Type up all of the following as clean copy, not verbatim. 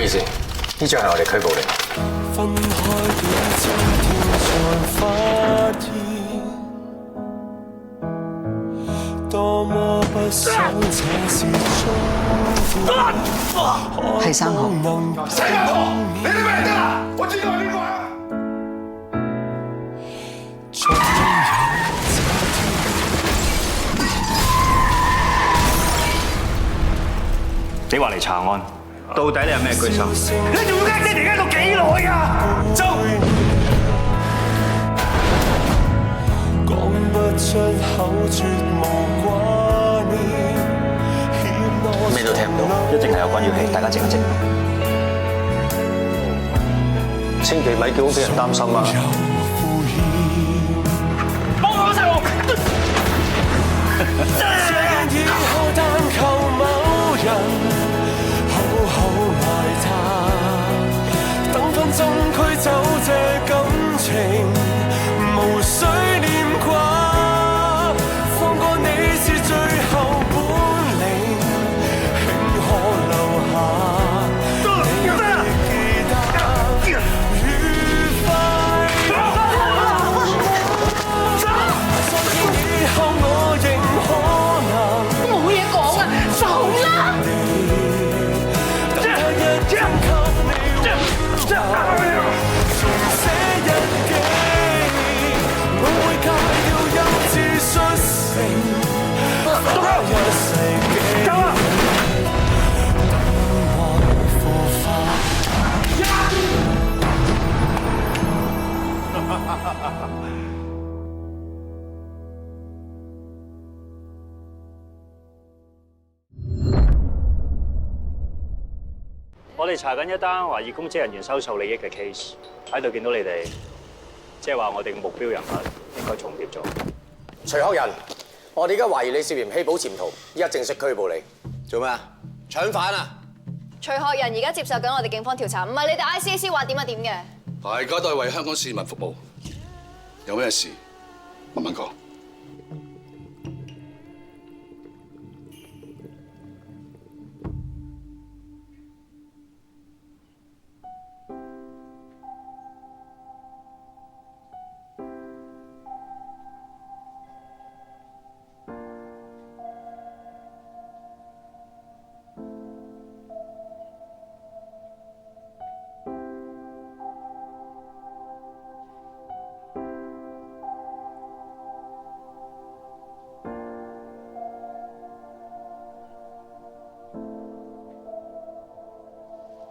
思，呢張係我哋拘捕令。分開幾千天才發現，多麼不想這是終點。係3號。3號，你哋咩人得啦？我知道係邊個啊！你話嚟查案，到底你有咩居心？你仲會呃爹哋呃到幾耐㗎？走！講不出口，絕無掛念。咩都聽唔到，一定係有關要戲，大家靜一靜。千祈咪叫屋企人擔心啊！幫我細路！以後但求某人好好愛他，等分鐘驅走這感情，無需念掛。放過你是最後本領，輕可留下你的記得愉快。再見以後我仍可能。冇嘢講啊，走啦！等他一天給你溫柔，重寫日記，我會戒掉幼稚率性，花一世紀，等愛腐化。我哋查緊一單懷疑公職人員收受利益嘅 case， 喺度見到你哋，即係話我哋嘅目標人物應該重疊咗。徐學仁，我哋而家懷疑你涉嫌棄保潛逃，依家正式拘捕你。做咩啊？搶犯啊！徐學仁而家接受緊我哋警方調查，唔係你哋 ICAC 話點就點嘅。大家都係為香港市民服務，有咩事慢慢講。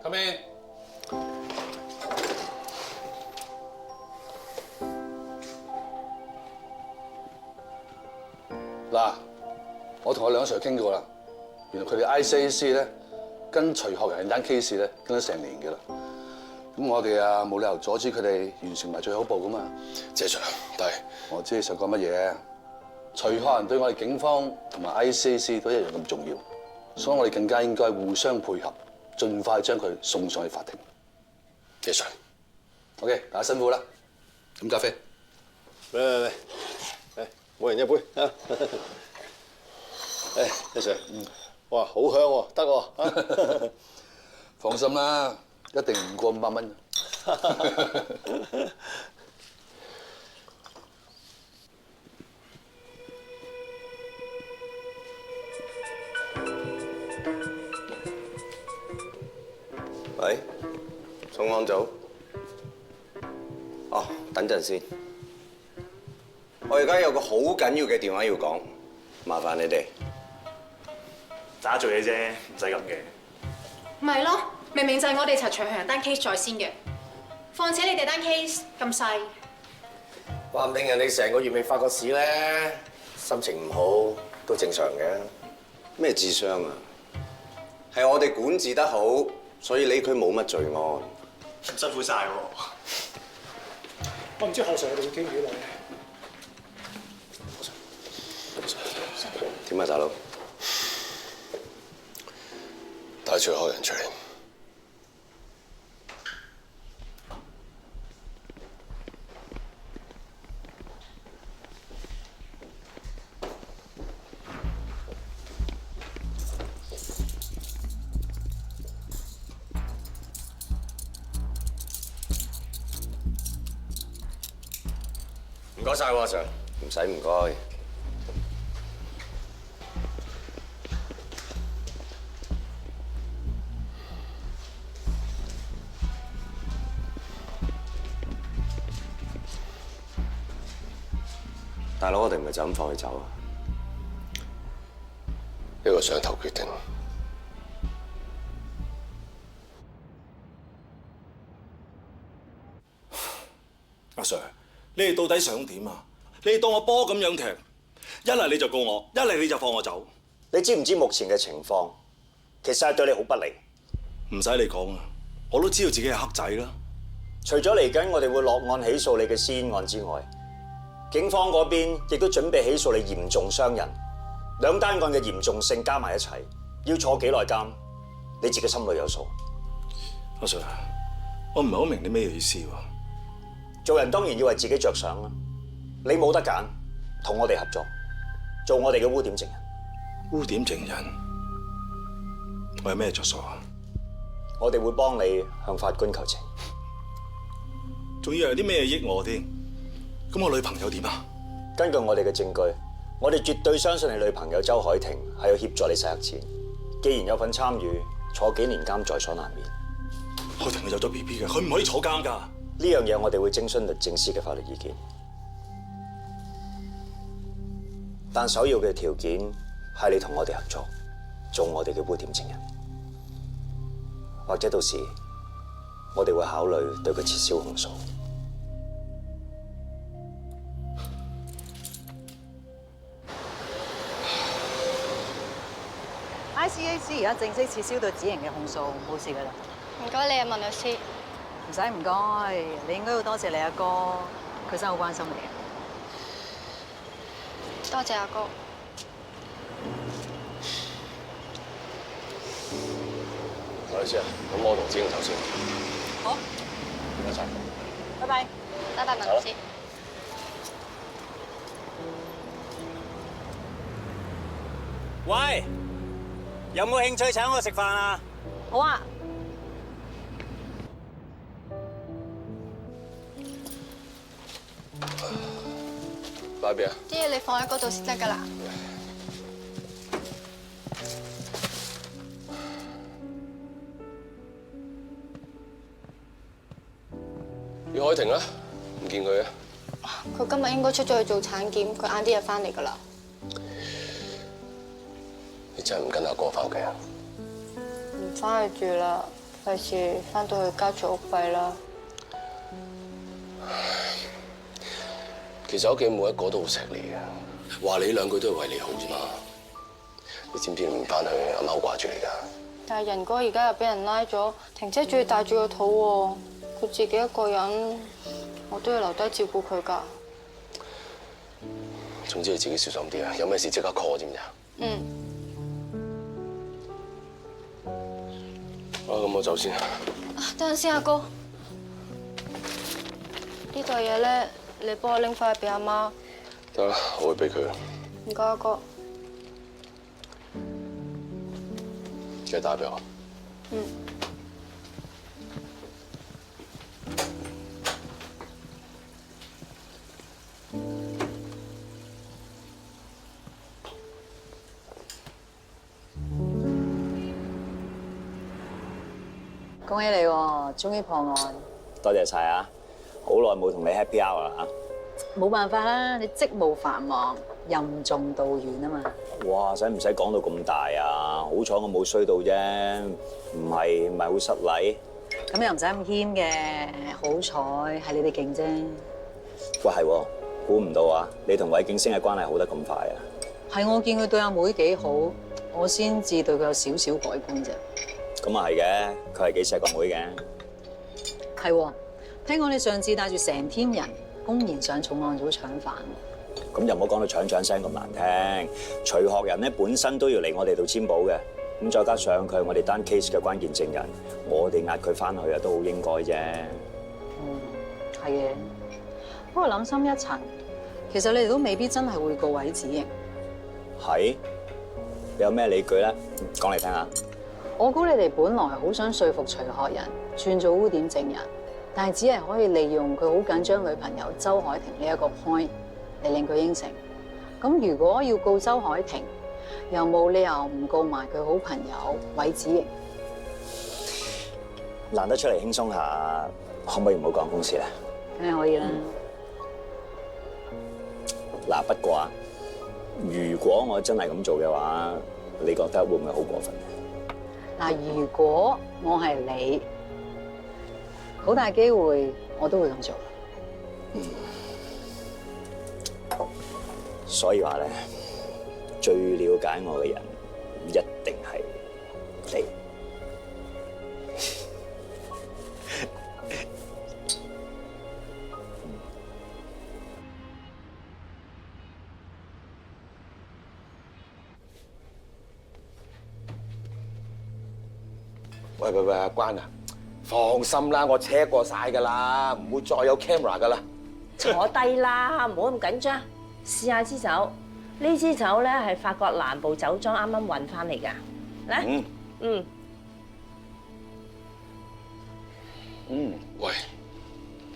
Come in。嗱，我同我兩 Sir 傾過啦，原來佢哋 ICAC 咧跟徐學仁單 case 咧跟咗成年嘅啦。咁我哋啊冇理由阻止佢哋完成埋最後一步噶嘛。謝 Sir，但係我知你想講乜嘢。徐學仁對我哋警方同埋 ICAC 都一樣咁重要，所以我哋更加應該互相配合。盡快將佢送上去法庭。謝 Sir，OK， 大家辛苦啦。飲咖啡。嚟，每人一杯啊！謝 Sir， 哇，好香喎，得喎。放心啦，一定唔過500蚊。喂，重案組。哦，等陣先。我而家有個好緊要嘅電話要講，麻煩你哋。打做嘢啫，唔使咁嘅。咪咯，明明就係我哋查徐學仁單 case 在先嘅，況且你哋單 case 咁細，話唔定人哋成個月未發過屎咧，心情唔好都正常嘅。咩智商啊？係我哋管治得好。所以理佢冇乜罪案，辛苦晒喎。我唔知後 Sir 我哋會傾幾耐。點啊，大佬？帶徐學仁出嚟。該晒喎，Sir。唔使唔該。大佬，我哋唔係就咁放佢走啊！呢個上頭決定。阿 Sir， 你哋到底想點啊？你哋當我波咁樣踢，一係你就告我，一係你就放我走。你知唔知目前嘅情況其實係對你好不利？唔使你講啊，我都知道自己係黑仔啦。除咗嚟緊我哋會落案起訴你嘅私煙案之外，警方嗰邊亦都準備起訴你嚴重傷人，兩單案嘅嚴重性加埋一齊，要坐幾耐監，你自己心裏有數。阿 Sir， 我唔係好明你咩意思喎？做人當然要為自己着想啦，你冇得揀，同我哋合作，做我哋嘅污點證人。污點證人，我有咩着數啊？我哋會幫你向法官求情，仲要有啲咩益我添？咁我女朋友點啊？根據我哋嘅證據，我哋絕對相信你女朋友周海婷係要協助你洗黑錢。既然有份參與，坐幾年監在所難免。海婷佢有咗 BB 嘅，佢唔可以坐監㗎。呢樣嘢我哋會徵詢律政司嘅法律意見，但首要嘅條件係你同我哋合作，做我哋嘅污點證人，或者到時我哋會考慮對佢撤銷控訴。ICAC 而家正式撤銷對子瑩嘅控訴，冇事噶啦。唔該你啊，文律師。唔使唔該，你應該要多謝你阿哥，佢真係好關心你嘅。多謝阿哥。唔好意思啊，咁我同子瑩走先。好，唔該晒。拜拜。拜拜，文律師。喂，有冇興趣請我食飯啊？好啊。擺邊啊？啲嘢你放喺嗰度先得㗎啦。葉海婷咧，唔見佢啊？佢今日應該出咗去做產檢，佢晏啲就翻嚟㗎啦。你真係唔跟阿哥翻屋企啊？唔翻去住啦，費事翻到去交咗屋費啦。其實屋企每一個都好錫你嘅，話你兩句都係為你好啫嘛。你知唔知你唔翻去，阿媽好掛住你㗎？但係仁哥而家又俾人拉咗，婷姐仲要帶住個肚喎，佢自己一個人，我都要留低照顧佢㗎。總之你自己小心啲啊！有咩事即刻 call 知唔知啊？嗯。咁我走先。等陣先，阿哥。呢袋嘢咧，你幫我拎翻去俾阿媽。得啦，我會俾佢。唔該，阿哥。記得打俾我。嗯。恭喜你喎，終於破案。多謝晒啊！好耐冇同你 happy hour 啦嚇。冇辦法啦，你職務繁忙，任重道遠啊嘛。哇！使唔使講到咁大啊？好彩我冇衰到啫，唔係好失禮。咁又唔使咁謙嘅，好彩係你哋勁啫。喂，係喎，估唔到啊！你同韋景星嘅關係好得咁快啊！係我見佢對阿妹幾好，我先至對佢有少少改觀啫。咁啊係嘅，佢係幾錫個妹嘅。係喎，聽講你上次帶住成 team 人公然上重案組搶飯。咁又唔好講到搶聲咁難聽。徐學仁咧本身都要嚟我哋度簽保嘅，咁再加上佢係我哋單 case 嘅關鍵證人，我哋押佢翻去啊都好應該啫。係嘅。不過諗深一層，其實你哋都未必真係會告韋子瑩。係？你有咩理據咧？講嚟聽下。我估你哋本來好想說服徐學仁轉做污點證人，但係只係可以利用佢好緊張女朋友周海婷呢一個 point 嚟令佢應承。咁如果要告周海婷，又冇理由唔告埋佢好朋友韋子瑩。難得出嚟輕鬆下，可唔可以唔好講公事咧？梗係可以啦。嗱，不過啊，如果我真係咁做嘅話，你覺得會唔會好過分？嗱，如果我係你，好大機會我都會咁做。所以話咧，最了解我嘅人一定係你。喂，阿關啊，放心啦，我 check 過晒㗎啦，唔會再有 camera 㗎啦。坐低啦，唔好咁緊張。試下支酒，呢支酒咧係法國南部酒莊啱啱運翻嚟㗎。嚟，喂，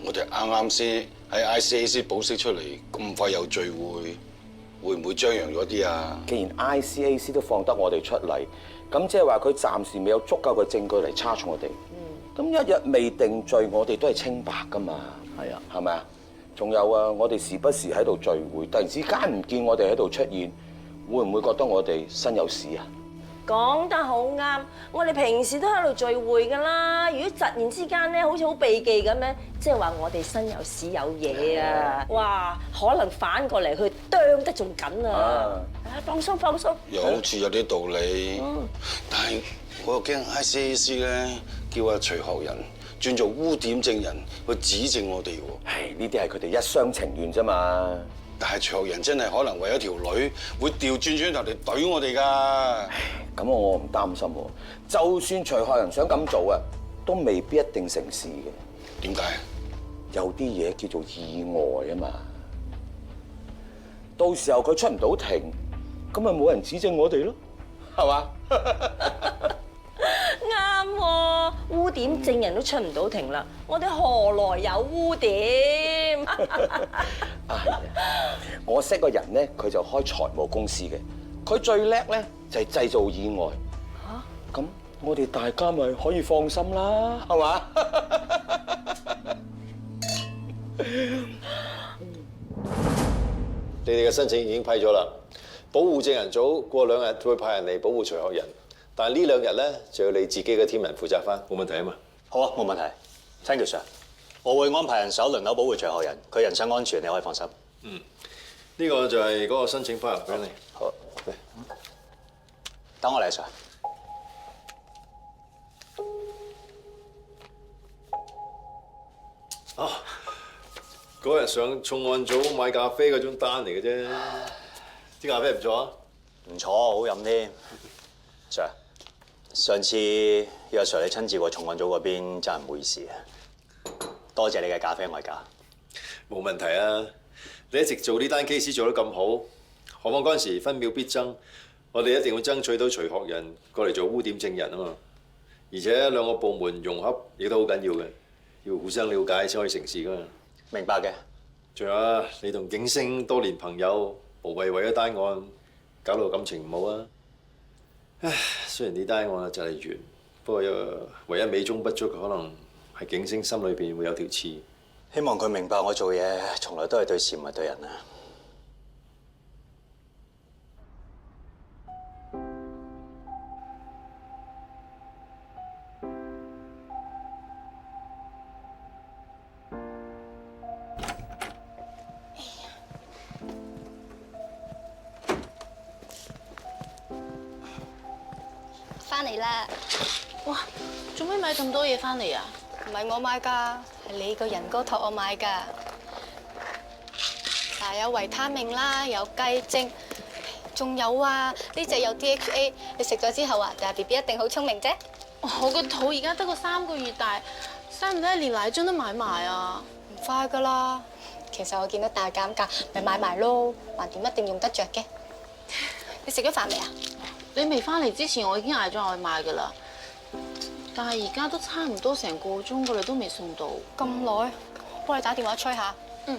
我哋啱啱先喺 ICAC 保釋出嚟，咁快有聚會唔會張揚咗啲啊？既然 ICAC 都放得我哋出嚟，咁即係話佢暫時未有足夠嘅證據嚟 charge 我哋。咁一日未定罪，我哋都係清白㗎嘛。係啊，係咪啊？仲有啊，我哋時不時喺度聚會，突然之間唔見我哋喺度出現，會唔會覺得我哋身有事啊？講得好啱，我哋平時都喺度聚會㗎啦。如果突然之間咧，好似好避忌咁樣，即係話我哋身有屎有嘢啊！哇，可能反過嚟去啄得仲緊啊！放鬆放鬆。又好似有啲道理，但係我又驚 ICAC 咧叫阿徐學仁轉做污點證人去指證我哋喎。唉，呢啲係佢哋一廂情願啫嘛。但係徐學仁真係可能為咗條女，會調轉頭嚟懟我哋㗎。咁我唔擔心喎，就算徐學仁想咁做啊，都未必一定成事嘅。點解？有啲嘢叫做意外啊嘛。到時候佢出唔到庭，咁咪冇人指證我哋咯，係嘛？啱喎，污點證人都出唔到庭啦，我哋何來有污點？我識個人咧，佢就開財務公司嘅，佢最叻咧就係製造意外。嚇！咁我哋大家咪可以放心啦，係嘛？你哋嘅申請已經批咗啦，保護證人組過2日會派人嚟保護徐學仁，但係呢2日咧就要你自己嘅 team 人負責翻，冇問題啊嘛？好啊，冇問題。Thank you, sir。我會安排人手輪流保護徐學仁，佢人身安全你可以放心。呢個就係嗰個申請 file 俾你。好，等我嚟，sir。嗰日上重案組買咖啡嗰種單嚟嘅啫，啲咖啡唔錯啊？唔錯，好飲添。Sir， 上次約 Sir 你親自過重案組嗰邊，真係唔好意思啊！多謝你嘅咖啡外價。冇問題啊！你一直做呢單 case 做得咁好，何況嗰陣時分秒必爭，我哋一定要爭取到徐學仁過嚟做污點證人啊嘛！而且2個部門融合亦都好緊要嘅，要互相了解先可以成事噶嘛。明白嘅。仲有啊，你同景星多年朋友，無謂為咗單案搞到感情唔好啊！唉，雖然呢單案就係完，不過唯一美中不足可能係景星心裏邊會有條刺。希望佢明白我做嘢從來都係對事唔係對人啊！翻嚟啦！哇，做咩買咁多嘢翻嚟啊？唔係我買㗎，係你個人哥託我買㗎。嗱，有維他命啦，有雞精，仲有啊，呢隻有 DHA， 你食咗之後啊，大 BB 一定好聰明啫。我個肚而家得個3個月大，使唔使連奶樽都買埋啊？唔快㗎啦。其實我見到大減價，咪買埋咯，橫掂一定用得着嘅。你食咗飯未啊？你未翻嚟之前，我已經嗌咗我去買㗎啦。但係而家都差唔多成個鐘㗎啦，都未送到。咁耐，幫你打電話催下。嗯。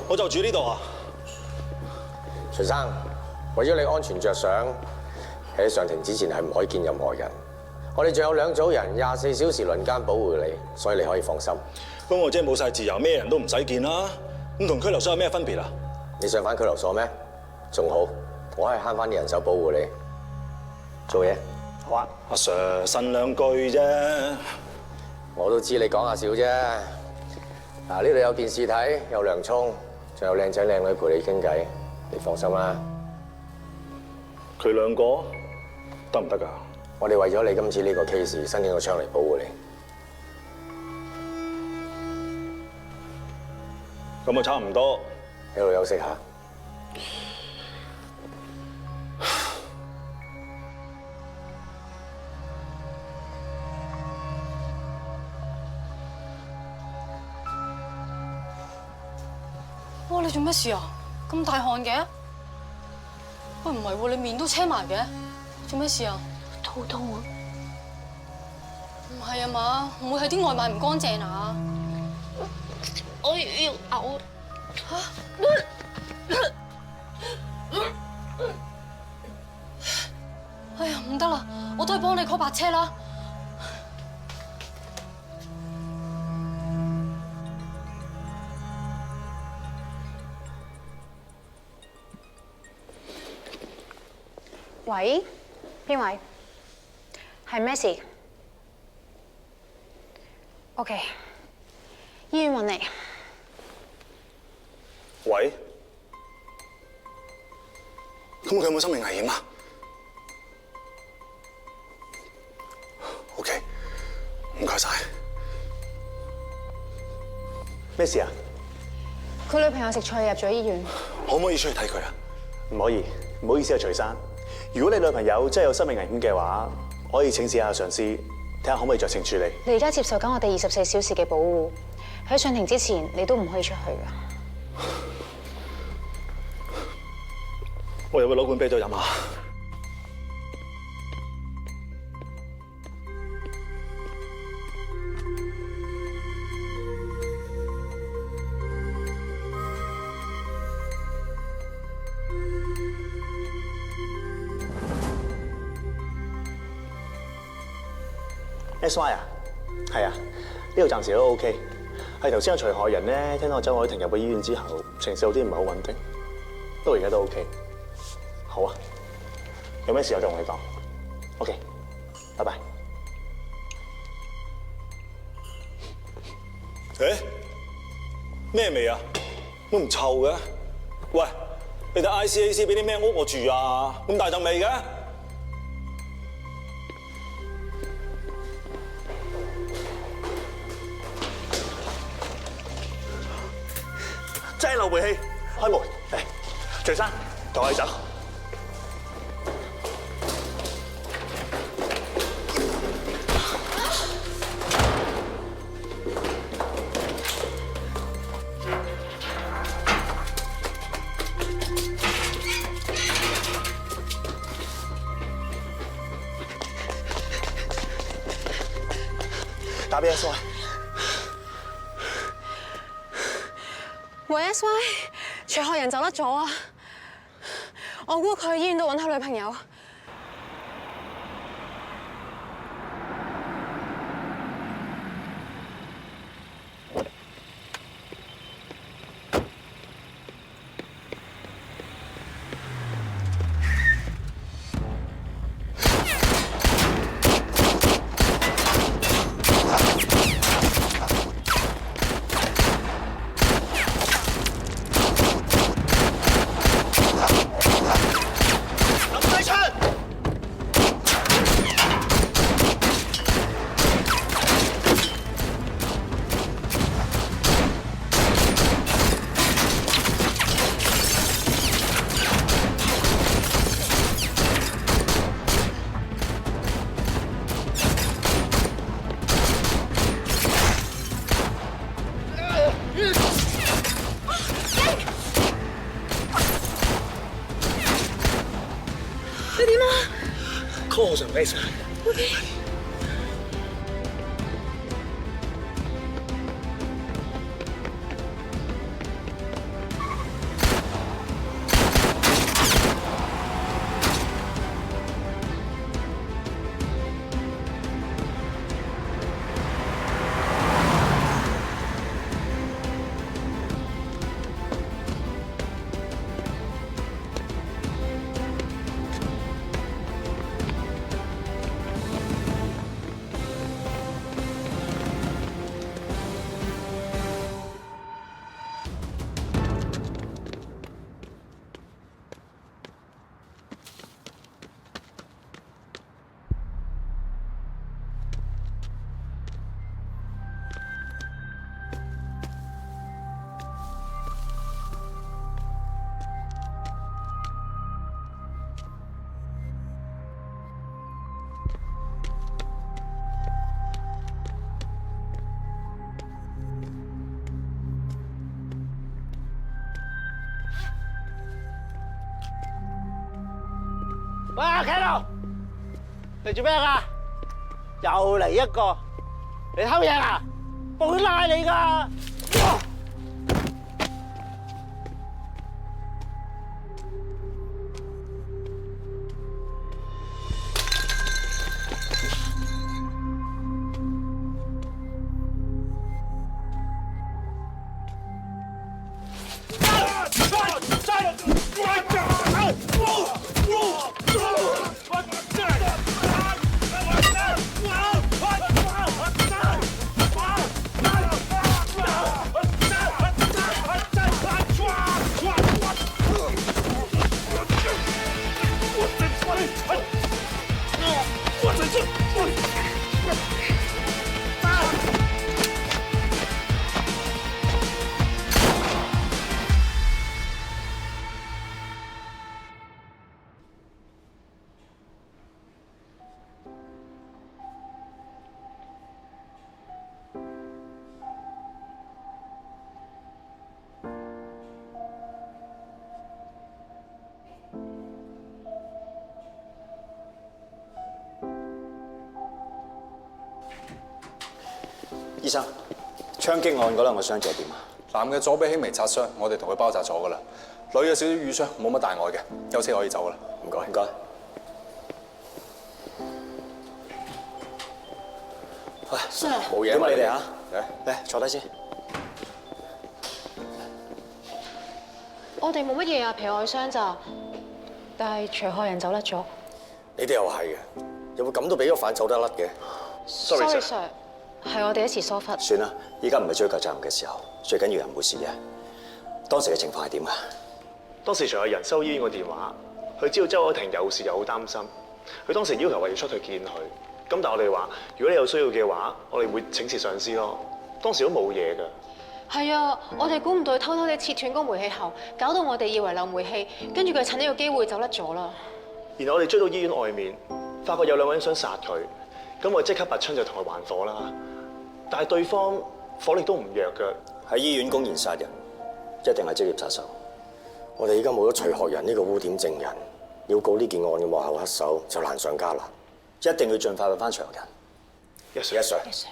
我就住呢度啊！徐生，為咗你安全着想，喺上庭之前係唔可以見任何人。我哋仲有2組人24小時輪姦保護你，所以你可以放心。咁我即係冇晒自由，咩人都唔使見啦。咁同拘留所有咩分別啊？你想返拘留所咩？仲好，我可以慳返啲人手保護你。做嘢。好啊，阿 Sir 呻兩句啫。我都知你講下笑啫。嗱，呢度有電視睇，有涼沖。仲有靚仔靚女陪你傾偈，你放心啦。佢兩個得唔得㗎？我哋為咗你今次呢個 case 申請個槍嚟保護你。咁啊，差唔多，喺度休息下。哇！你做咩事啊？咁大汗嘅？喂，唔係喎，你面都青埋嘅，做咩事啊？肚痛啊？唔係啊嘛，唔會係啲外賣唔乾淨啊？我要嘔嚇！哎呀，唔得啦，我都係幫你 call 白車啦。喂，邊位？係咩事 ？OK， 醫院揾你。喂，咁佢有冇生命危險啊 ？OK， 唔該晒。咩事啊？佢女朋友食菜入咗醫院。可唔可以出去睇佢啊？唔可以，唔好意思啊，徐生。如果你女朋友真係有生命危險嘅話，可以請示下上司，睇下可唔可以酌情處理。你而家接受緊我哋24小時嘅保護，喺上庭之前你都唔可以出去㗎。我有個攞罐啤酒飲下。SY 啊，係啊，呢度暫時都 OK。係頭先個徐害人咧，聽到周海婷入去醫院之後，情緒有啲唔係好穩定，不過而家都 OK。好啊，有咩事我就同你講。OK， 拜拜。誒，咩味啊？都唔臭嘅。喂，你睇 ICAC 俾啲咩屋我住啊？咁大陣味嘅？真係漏煤氣，開門嚟，徐生，同我哋走。打俾 SY。喂 SY， 徐害人走甩咗啊！我估佢喺醫院度揾佢女朋友。林世昌！你點啊 ？call 我上 base。喂，阿 Ken， 你做咩噶？又嚟一個，你偷嘢啊？我會拉你噶！醫生，槍擊案嗰兩個傷者點啊？男嘅左臂輕微擦傷，我哋同佢包紮咗噶啦。女嘅少少瘀傷，冇乜大礙嘅，休息可以走噶啦。唔該，唔該。喂 ，Sir， 冇嘢。點啊你哋啊？嚟坐低先。我哋冇乜嘢啊，皮外傷咋，但係除害人走甩咗。你哋又係嘅，有冇咁都俾個犯走得甩嘅 ？Sorry Sir， 係我哋一時疏忽。算啦，依家唔係追究責任嘅時候，最緊要人冇事啫。當時嘅情況係點啊？當時除有人收醫院個電話，佢知道周海婷有事又好擔心，佢當時要求話要出去見佢。咁但係我哋話，如果你有需要嘅話，我哋會請示上司咯。當時都冇嘢㗎。係啊，我哋估唔到佢偷偷地切斷嗰煤氣喉，搞到我哋以為漏煤氣，跟住佢趁呢個機會走甩咗啦。然後我哋追到醫院外面，發覺有兩個人想殺佢，咁我即刻拔槍就同佢還火啦。但係對方火力都唔弱㗎。喺醫院公然殺人，一定係職業殺手。我哋而家冇咗徐學仁呢個污點證人，要告呢件案嘅幕後黑手就難上加難，一定要盡快揾翻徐學仁。Yes sir。 Yes sir。 Yes sir。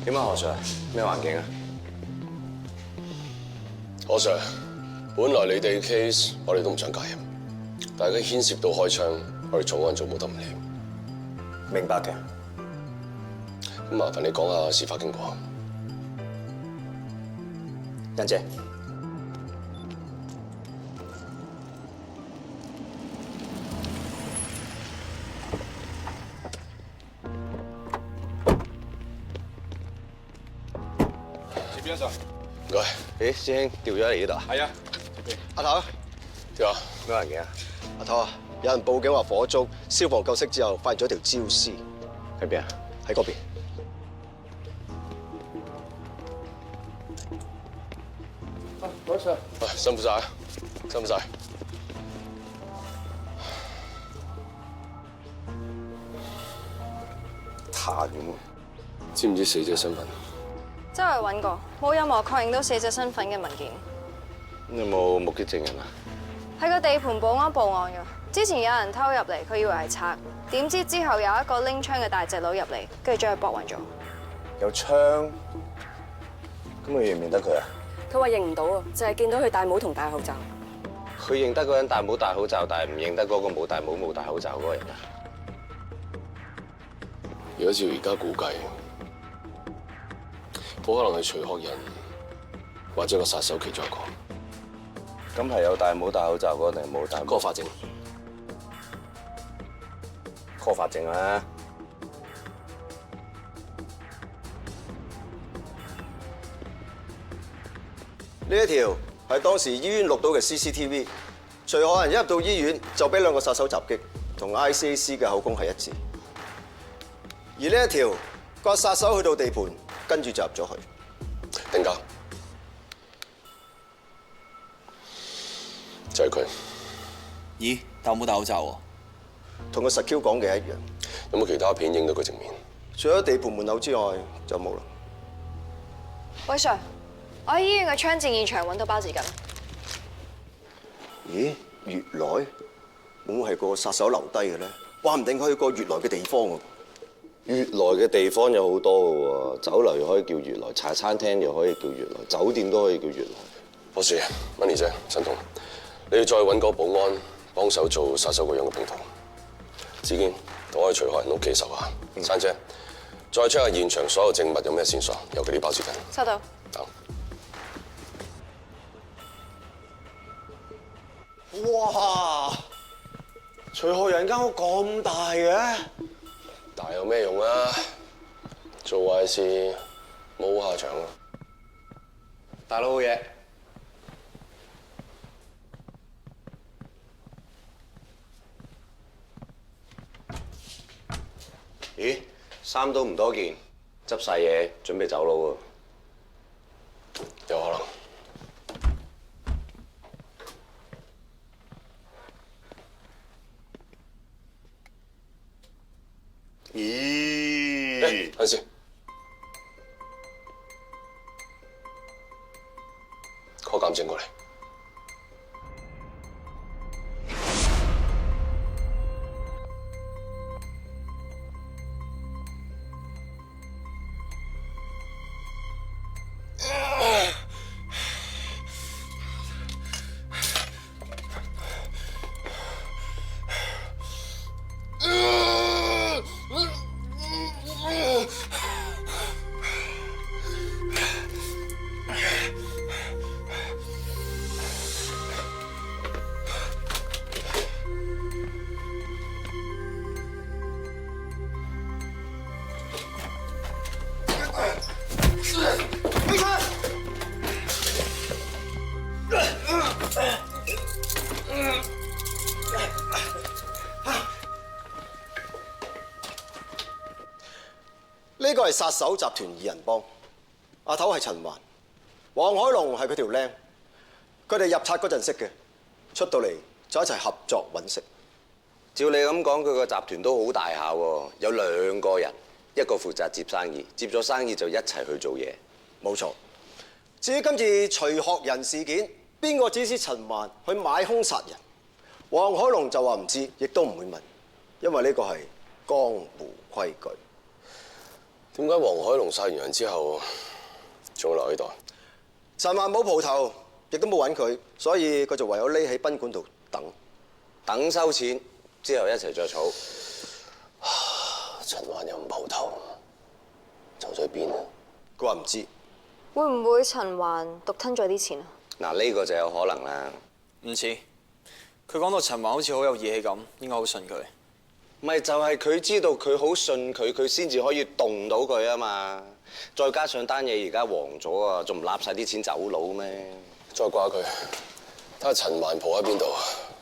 點啊，何 Sir？ 咩環境啊？何 Sir， 本來你哋 case 我哋都唔想介入，但係佢牽涉到開槍，我哋重案組冇得唔理。明白嘅。咁麻煩你講下事發經過。欣姐。唔該。咦，師兄調咗嚟呢度啊？係啊。阿頭，點啊？咩環境啊？阿頭啊，有人報警話火燭，消防救熄之後發現咗條焦屍。喺邊啊？喺嗰邊。唔該晒。喂，辛苦晒，辛苦晒。彈咁，知唔知死者身份？周圍揾過，冇任何確認到死者身份嘅文件。有冇目擊證人啊？喺個地盤保安報案㗎。之前有人偷入嚟，佢以為係賊，點知之後有一個拎槍嘅大隻佬入嚟，跟住將佢搏暈咗。有槍？咁你認唔認得佢啊？佢話認唔到啊，淨係見到佢戴帽同戴口罩。佢認得嗰人戴帽戴口罩，但係唔認得嗰個冇戴帽冇戴口罩嗰個人啊？如果照而家估計，好可能係徐學仁或者個殺手其中一個。咁係有戴帽戴口罩嗰個定係冇戴？嗰個法證。嗰個法證啊！呢一條係當時醫院錄到嘅 CCTV， 徐學仁一入到醫院就俾兩個殺手襲擊，同 ICAC 嘅口供係一致。而呢一條個殺手去到地盤，跟住就入咗去。定價就係佢。咦？戴冇戴口罩喎？同個實 Q 講嘅一樣。有冇其他片影到佢正面？除咗地盤門口之外，就冇啦。喂 Sir， 我喺醫院嘅槍戰現場揾到包紙巾。咦？月來會唔會係個殺手留低嘅咧？話唔定去過月來嘅地方喎。月來嘅地方有好多嘅喎，酒樓又可以叫月來，茶餐廳又可以叫月來，酒店都可以叫月來。博士，Money 姐，陳彤，你要再揾個保安幫手做殺手個樣嘅拼圖。子堅，同我去徐學仁屋企搜下。珊姐，再 check 下現場所有證物有咩線索，尤其啲包紙巾。收到。哇！徐學仁間屋咁大嘅？大有咩用啊？做壞事冇下場啊！大佬好嘢。咦？衫都唔多件，執晒嘢，準備走佬喎。有可能。咦？等先 ，call 鑑證過嚟。呢個係殺手集團二人幫，阿頭係陳環，黃海龍係佢條僆，佢哋入冊嗰陣識嘅，出到嚟就一齊合作揾食。照你咁講，佢個集團都好大下喎，有2個人，一個負責接生意，接咗生意就一齊去做嘢。冇錯。至於今次徐學仁事件，邊個指使陳環去買兇殺人？黃海龍就話唔知，亦都唔會問，因為呢個係江湖規矩。點解黃海龍殺完人之後仲留喺度？陳環冇蒲頭，亦都冇揾佢，所以佢就唯有匿喺賓館度等收錢，之後一齊着草。陳環又唔蒲頭，走咗去邊啊？佢話唔知。會唔會陳環獨吞咗啲錢啊？嗱，呢個就有可能啦。唔似，佢講到陳環好似好有義氣咁，應該好信佢。咪就係佢知道佢好信佢，佢先至可以動到佢啊嘛。再加上單嘢而家黃咗啊，仲唔揦晒啲錢走佬咩？再掛佢，睇下陳環蒲喺邊度，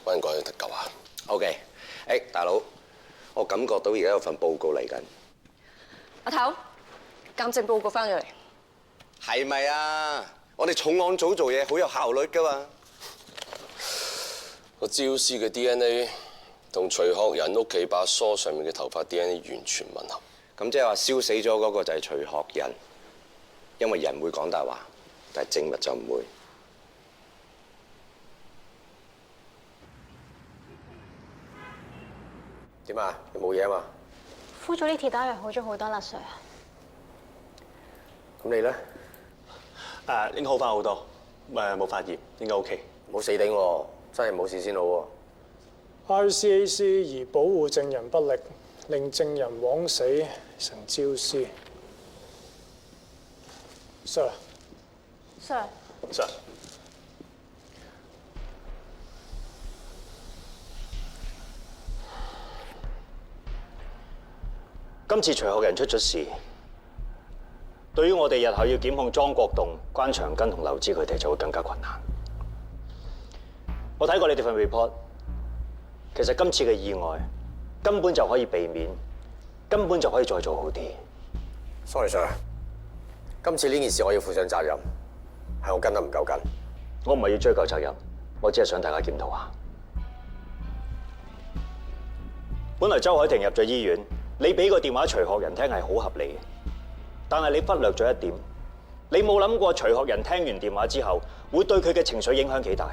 揾人過去救下。OK， 大佬，我感覺到而家有份報告嚟緊。阿頭，鑑證報告翻咗嚟。係咪啊？我哋重案組做嘢好有效率噶嘛。個焦屍嘅 DNA 同徐學仁屋企把梳上面嘅頭髮 DNA 完全吻合。咁即係話燒死咗嗰個就係徐學仁。因為人會講大話，但係證物就唔會。點啊？有冇嘢啊嘛？敷咗呢鐵打藥好咗好多啦，Sir。咁你咧？應該好翻好多，冇發炎，應該 OK。冇死頂喎，真係冇事先好喎。 ICAC 以保護證人不力，令證人枉死成焦屍。Sir。 Sir。今次徐學仁出咗事，對於我哋日後要檢控莊國棟、關長根同劉知佢哋就會更加困難。我睇過你哋份 report。 其實今次嘅意外根本就可以避免，根本就可以再做好啲。Sorry Sir， 今次呢件事我要負上責任，係我跟得唔夠緊。我唔係要追究責任，我只係想大家檢討下。本來周海婷入咗醫院，你俾個電話徐學仁聽係好合理嘅，但係你忽略咗一點，你冇諗過徐學仁聽完電話之後會對佢嘅情緒影響幾大？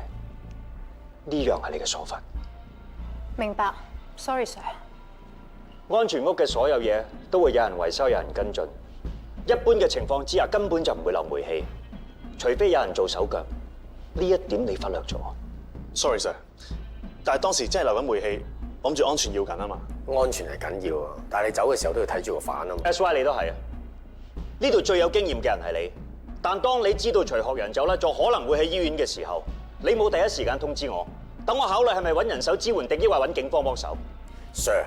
呢樣係你嘅疏忽。 明白 ，sorry sir。安全屋嘅所有嘢都會有人維修、有人跟進。一般嘅情況之下，根本就唔會漏煤氣，除非有人做手腳。呢一點你忽略咗。Sorry sir， 但係當時真係漏緊煤氣，我諗住安全要緊啊嘛。安全係緊要啊，但係你走嘅時候都要睇住個反啊嘛。SY 你都係啊，呢度最有經驗嘅人係你。但當你知道徐學仁走甩咗，可能會喺醫院嘅時候，你冇第一時間通知我。 等我考慮係咪揾人手支援，定抑或揾警方幫手 ？Sir，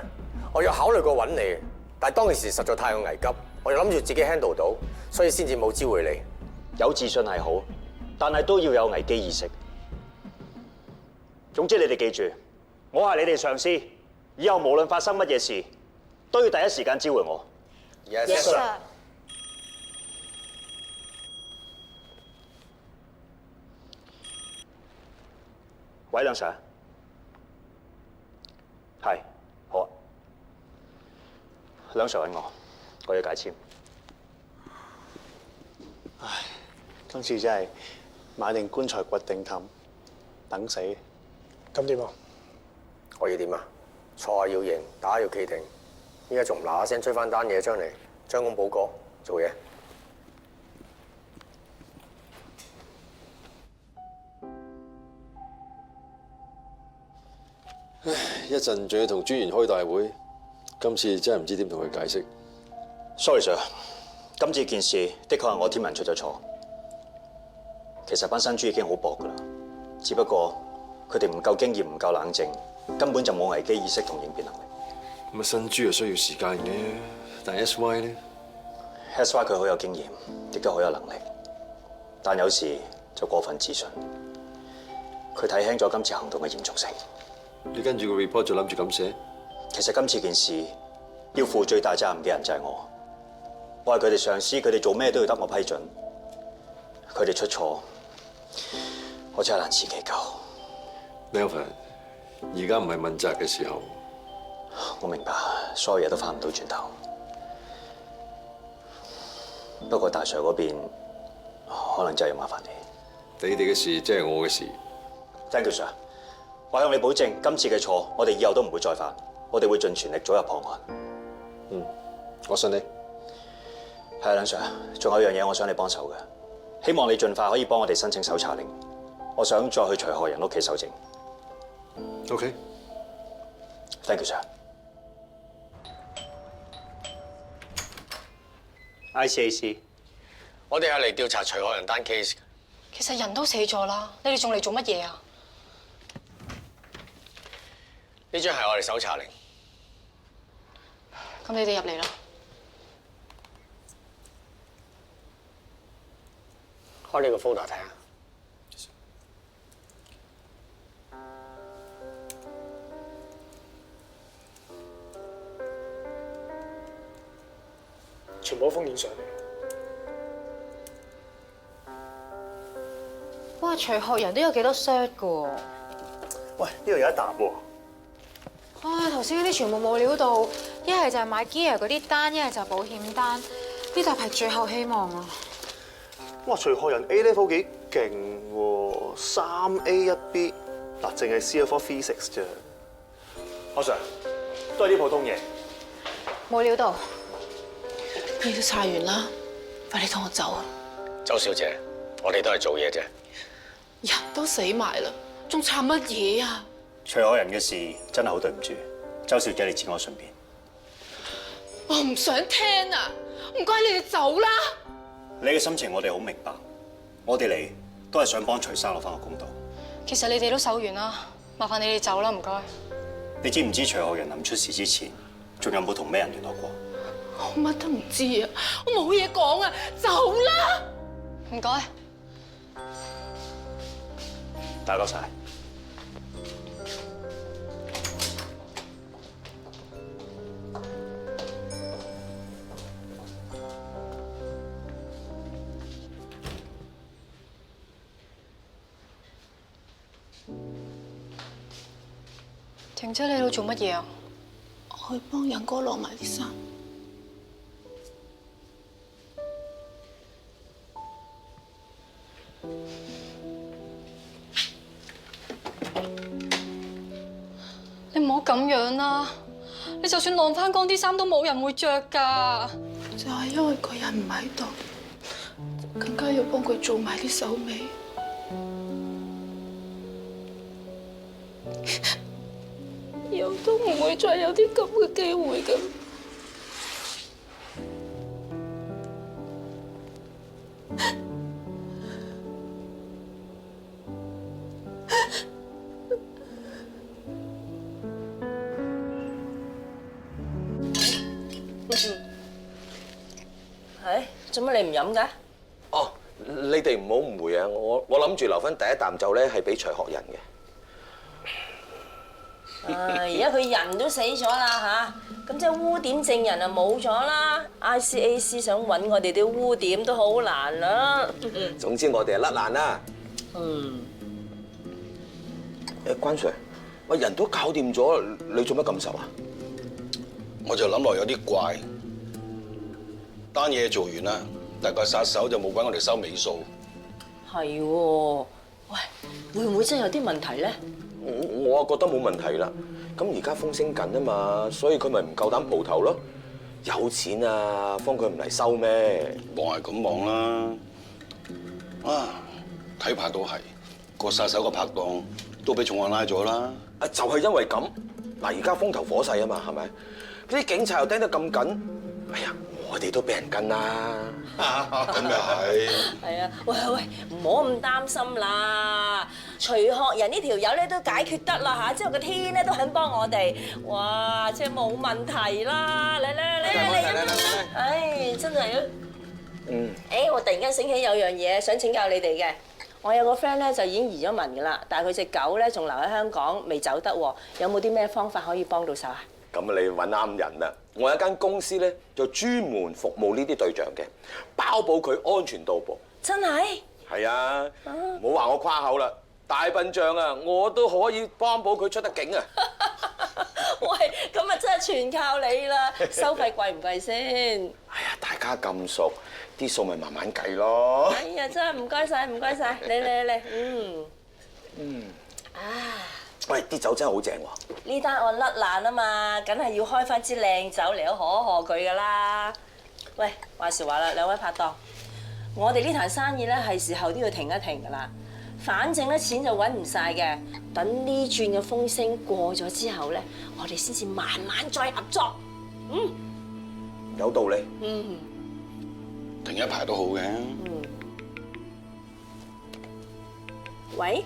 我有考慮過揾你，但係當其時實在太有危急，我又諗住自己 handle 到，所以先至冇知會你。有自信係好，但係都要有危機意識。總之你哋記住，我係你哋上司，以後無論發生乜嘢事，都要第一時間知會我。Yes sir。喂，梁 Sir， 係，好啊。梁 Sir 揾我要解簽。唉，今次真係買定棺材掘定氹，等死。咁點啊？我要點啊？錯要認，打要企定。依家仲唔嗱嗱聲追翻單嘢出嚟，將功補過，做嘢。 唉，一陣仲要同專員開大會，今次真係唔知點同佢解釋。Sorry Sir， 今次件事的確係我天文出咗錯。其實班新豬已經好薄噶啦，只不過佢哋唔夠經驗、唔夠冷靜，根本就冇危機意識同應變能力。咁啊，新豬又需要時間嘅，但係 SY 咧 ，SY 佢好有經驗，亦都好有能力，但有時就過分自信，佢睇輕咗今次行動嘅嚴重性。 你跟住個 report 就諗住咁寫？其實今次件事要負最大責任嘅人就係我。我係佢哋上司，佢哋做咩都要得我批准。佢哋出錯，我真係難辭其咎。Melvin， 而家唔係問責嘅時候。我明白，所有嘢都翻唔到轉頭。不過大 Sir 嗰邊可能真係要麻煩你。你哋嘅事即係我嘅事。Thank you Sir。 我向你保證，今次嘅錯，我哋以後都唔會再犯。我哋會盡全力早日破案。嗯，我信你。係啊，梁 Sir， 仲有一樣嘢我想你幫手嘅，希望你盡快可以幫我哋申請搜查令。我想再去徐學仁屋企搜證。OK。Thank you Sir。ICAC， 我哋係嚟調查徐學仁單 case。其實人都死咗啦，你哋仲嚟做乜嘢啊？ 呢張係我哋搜查令，咁你哋入嚟啦。開呢個 folder 睇下。全部封面上嚟。哇！徐學仁都有幾多 cert 㗎喎？喂，呢度有一沓喎。 唉，頭先嗰啲全部冇料到，一係就係買 gear 嗰啲單，一係就係保險單，呢沓係最後希望啊！哇，徐學仁 A level 幾勁喎，3A 1B，嗱，淨係 CF4 Physics 啫。阿 Sir，都係啲普通嘢。冇料到，嘢都查完啦，快啲同我走啊！周小姐，我哋都係做嘢啫。人都死埋啦，仲查乜嘢啊？徐學仁嘅事真係好對唔住，周小姐你知我順便。我唔想聽啊！唔該你哋走啦。你嘅心情我哋好明白，我哋嚟都係想幫徐生攞翻個公道。其實你哋都守完啦，麻煩你哋走啦，唔該。你知唔知徐學仁臨出事之前，仲有冇同咩人聯絡過？我乜都唔知啊，我冇嘢講啊，走啦！唔該。打攪晒。婷姐，你喺度做乜嘢啊？我去幫仁哥攞埋啲衫。你唔好咁樣啦！你就算晾翻乾啲衫都冇人會着㗎。就係因為個人唔喺度，更加要幫佢做埋啲手尾。以後都唔會再有啲咁嘅機會㗎。係，做乜你唔飲㗎？哦，你哋唔好誤會啊！我諗住留翻第一啖酒咧，係俾徐學仁嘅。而家佢人都死咗啦嚇，咁即係污點證人啊冇咗啦。ICAC 想揾我哋啲污點都好難啦。總之我哋係甩爛啦。關 Sir， 喂，人都搞掂咗，你做乜咁愁啊？我就諗落有啲怪，單嘢做完啦，但個殺手就冇揾我哋收尾數。係喎，喂，會唔會真係有啲問題咧？我覺得冇問題啦。咁而家風聲緊啊嘛，所以佢咪唔夠膽蒲頭咯。有錢啊，方佢唔嚟收咩？望係咁望啦。啊，睇怕都係個殺手個拍檔都俾重案拉咗啦。啊，就係因為咁，嗱，而家風頭火勢啊嘛，係咪？啲警察又盯得咁緊，哎呀，我哋都俾人跟啦。咁又係。係啊，喂，唔好咁擔心啦。徐學仁呢條友咧都解決得啦嚇，之後個天咧都肯幫我哋，哇，即係冇問題啦！嚟，唉，真係啊！我突然間醒起有樣嘢想請教你哋嘅，我有個 friend 咧就已經移咗民㗎啦，但係佢隻狗咧仲留喺香港未走得喎，有冇啲咩方法可以幫到手啊？咁你揾啱人啦！我有一間公司咧就專門服務呢啲對象嘅，包保佢安全到埗。真係？係啊，唔好話我誇口啦。大笨象啊，我都可以幫補佢出得境啊！喂，咁啊真係全靠你啦！收費貴唔貴先？哎呀，大家咁熟，啲數咪慢慢計咯。哎呀，真係唔該晒，嚟，喂，啲酒真係好正喎！呢單案甩爛啊嘛，梗係要開翻支靚酒嚟賀佢噶啦。喂，話時話啦，兩位拍檔，我哋呢壇生意咧係時候都要停一停噶啦。反正咧錢就揾唔晒嘅，等呢轉嘅風聲過咗之後咧，我哋先至慢慢再合作。有道理。停一排都好嘅。喂？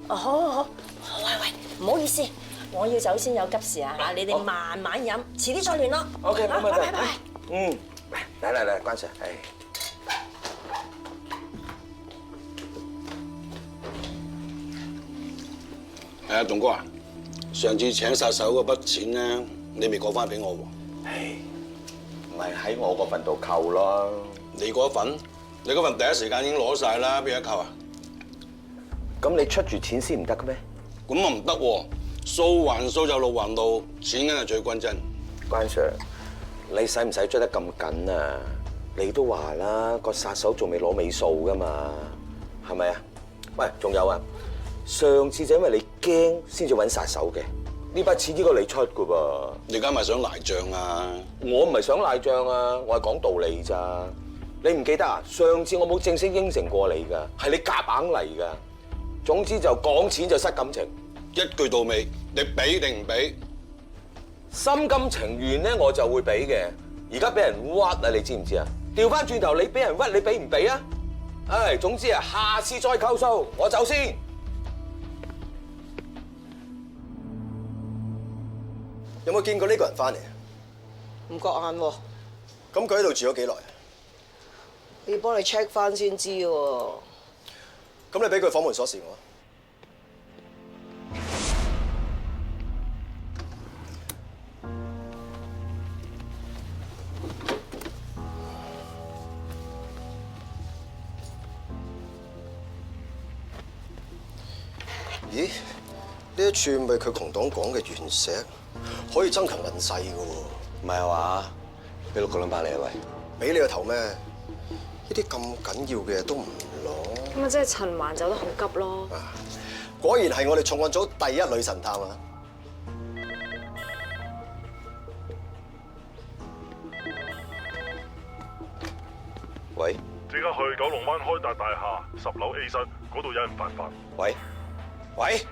好，喂，唔好意思，我要走先有急事啊嚇，你哋慢慢飲，遲啲再聯絡。OK，冇問題。拜。嚟，關 Sir， 係啊，棟哥啊，上次請殺手嗰筆錢咧，你未過翻俾我喎。咪喺我嗰份度扣咯。你嗰份？你嗰份第一時間已經攞晒啦，邊有得扣啊？咁你出住錢先唔得嘅咩？咁啊唔得喎，數還數就路還路，錢梗係最均真。關 Sir，你使唔使追得咁緊啊？你都話啦，個殺手仲未攞尾數噶嘛，係咪啊？喂，仲有啊，上次就因為你驚先至揾殺手嘅，呢筆錢應該你出噶噃。你而家咪想賴帳啊？我唔係想賴帳啊，我係講道理咋。你唔記得啊？上次我冇正式應承過你噶，係你夾硬嚟噶。總之就講錢就失感情，一句到尾，你俾定唔俾？心甘情願咧，我就會俾嘅。而家俾人屈啊，你知唔知啊？調翻轉頭，你俾人屈，你俾唔俾啊？唉，總之啊，下次再扣數，我走先。有冇見過呢個人翻嚟？唔覺眼喎。咁佢喺度住咗幾耐？要幫你 check 翻先知喎。咁你俾佢房門鎖匙我。咦？呢一處咪佢窮黨講嘅原石，可以增強運勢嘅喎。唔係話俾6個200你啊喂？俾你個頭咩？呢啲咁緊要嘅嘢都唔攞。咁啊，即係陳環走得好急咯。果然係我哋重案組第一女神探啊！喂？即刻去九龍灣開達大廈10樓 A 室，嗰度有人犯法。喂？喂？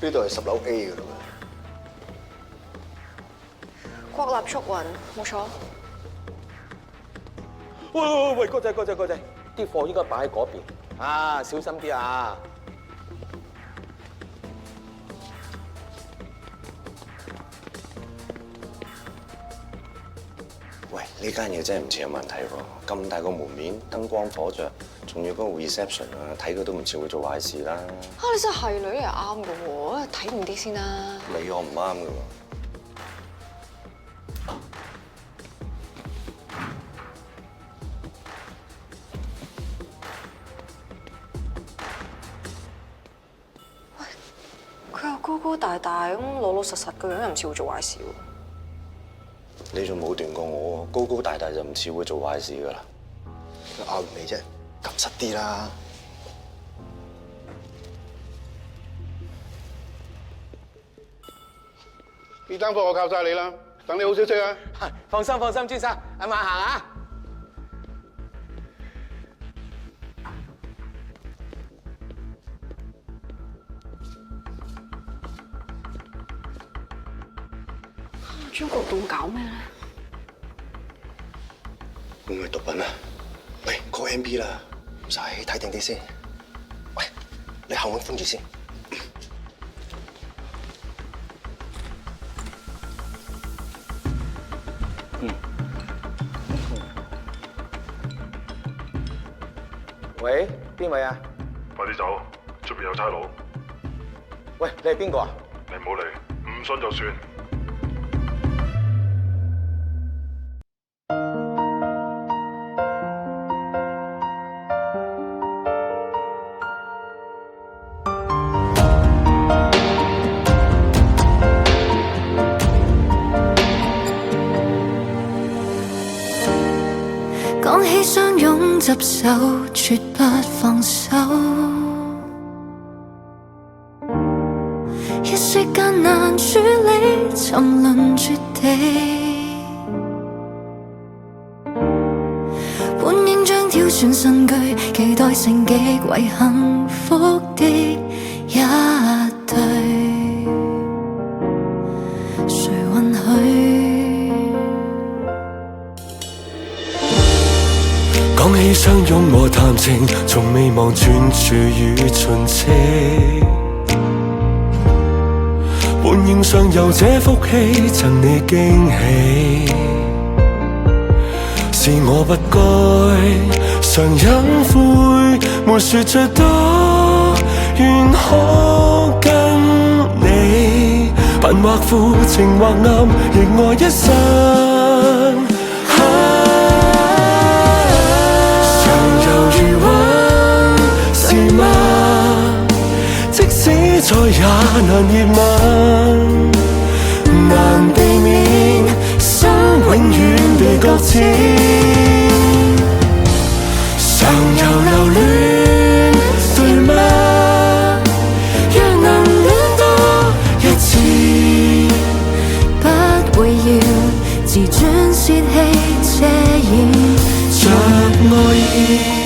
呢度係10樓 A 嘅嘞喎。國立速運，冇錯。喂，哥仔，啲貨應該擺喺嗰邊啊，小心啲啊！喂，呢間嘢真係唔似有問題喎！咁大個門面，燈光火着，仲要嗰個 reception 啊，睇佢都唔似會做壞事啦。你真係女嚟啱嘅喎，睇唔啲先啦。你我唔啱嘅喎。佢又高高大大咁，老老實實嘅樣，又唔似會做壞事喎。你仲冇斷過我喎，高高大大就唔似會做壞事噶啦。拗完未啫？及實啲啦！呢單貨我靠晒你啦，等你好消息啊！放心，專生，阿媽行啊！張國棟搞咩咧？會唔會毒品啊？喂，call MB 啦，唔使睇定啲先。喂，你後門封住先。喂，邊位啊？快啲走，出邊有差佬。喂，你係邊個啊？你唔好嚟，唔信就算。講起相擁執手，絕不放手。一息間難處理，沉淪絕地。本應將挑選新居，期待成極為幸福的一對。誰允許？講起相擁和談情，從未望專注與盡職。本應尚有這福氣，贈你驚喜。是我不該常隱晦，沒說最多，願可跟你貧或富，情或暗，亦愛一生。常猶如溫，是嗎？即使再也難熱吻，難避免心永遠地擱淺。常有留戀，對嗎？若能戀多一次，不會要自尊泄氣遮掩着愛意。